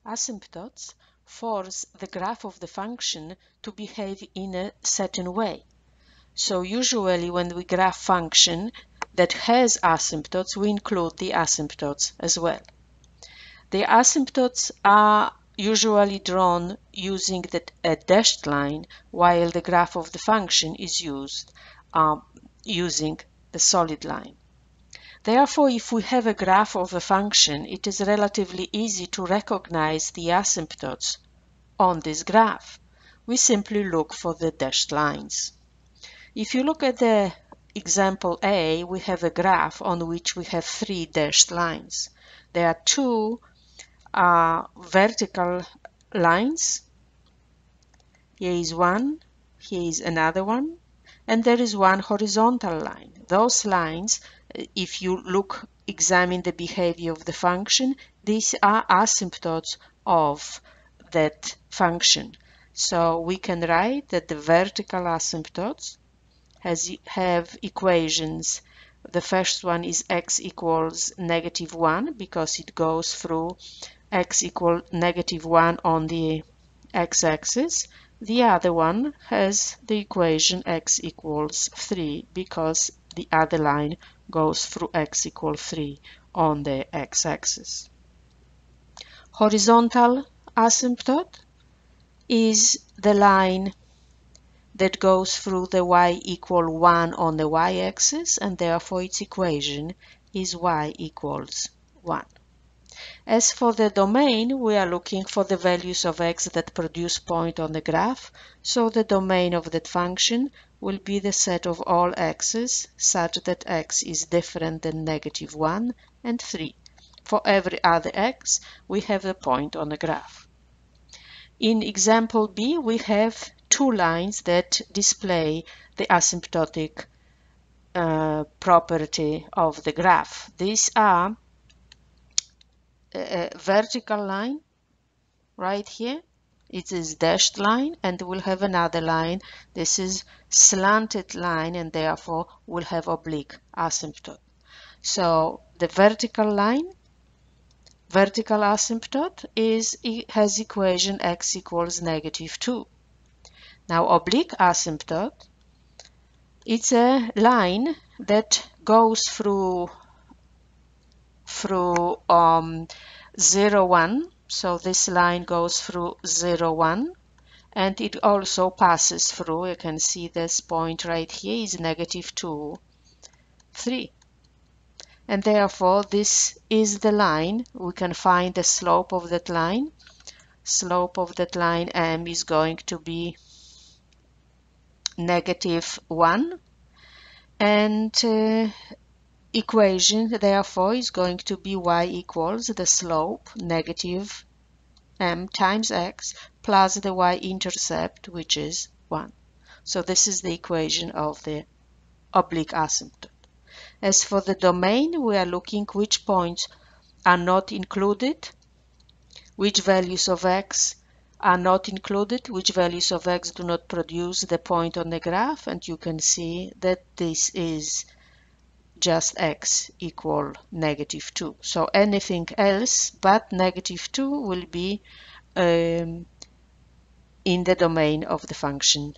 Asymptotes force the graph of the function to behave in a certain way. So usually when we graph function that has asymptotes, we include the asymptotes as well. The asymptotes are usually drawn using a dashed line, while the graph of the function is used using the solid line. Therefore, if we have a graph of a function, it is relatively easy to recognize the asymptotes on this graph. We simply look for the dashed lines. If you look at the example A, we have a graph on which we have 3 dashed lines. There are 2 vertical lines. Here is one, here is another one, and there is one horizontal line. Those lines, if you examine the behavior of the function, these are asymptotes of that function. So we can write that the vertical asymptotes have equations. The first one is x equals -1 because it goes through x equal -1 on the x-axis. The other one has the equation x equals 3 because the other line goes through x equals 3 on the x-axis. Horizontal asymptote is the line that goes through the y equal 1 on the y-axis, and therefore its equation is y equals 1. As for the domain, we are looking for the values of x that produce point on the graph, so the domain of that function will be the set of all x's such that x is different than -1 and 3. For every other x, we have a point on the graph. In example B, we have 2 lines that display the asymptotic property of the graph. These are a vertical line right here, it is dashed line, and we'll have another line. This is slanted line, and therefore we'll have oblique asymptote. So the vertical line, vertical asymptote has equation x equals -2. Now oblique asymptote, it's a line that goes through 0, 1. So this line goes through 0, 1, and it also passes through, you can see this point right here is -2, 3. And therefore this is the line. We can find the slope of that line. Slope of that line m is going to be -1, and equation therefore is going to be y equals the slope -m times x plus the y-intercept, which is 1. So this is the equation of the oblique asymptote. As for the domain, we are looking which points are not included, which values of x are not included, which values of x do not produce the point on the graph, and you can see that this is just x equal -2. So anything else but -2 will be in the domain of the function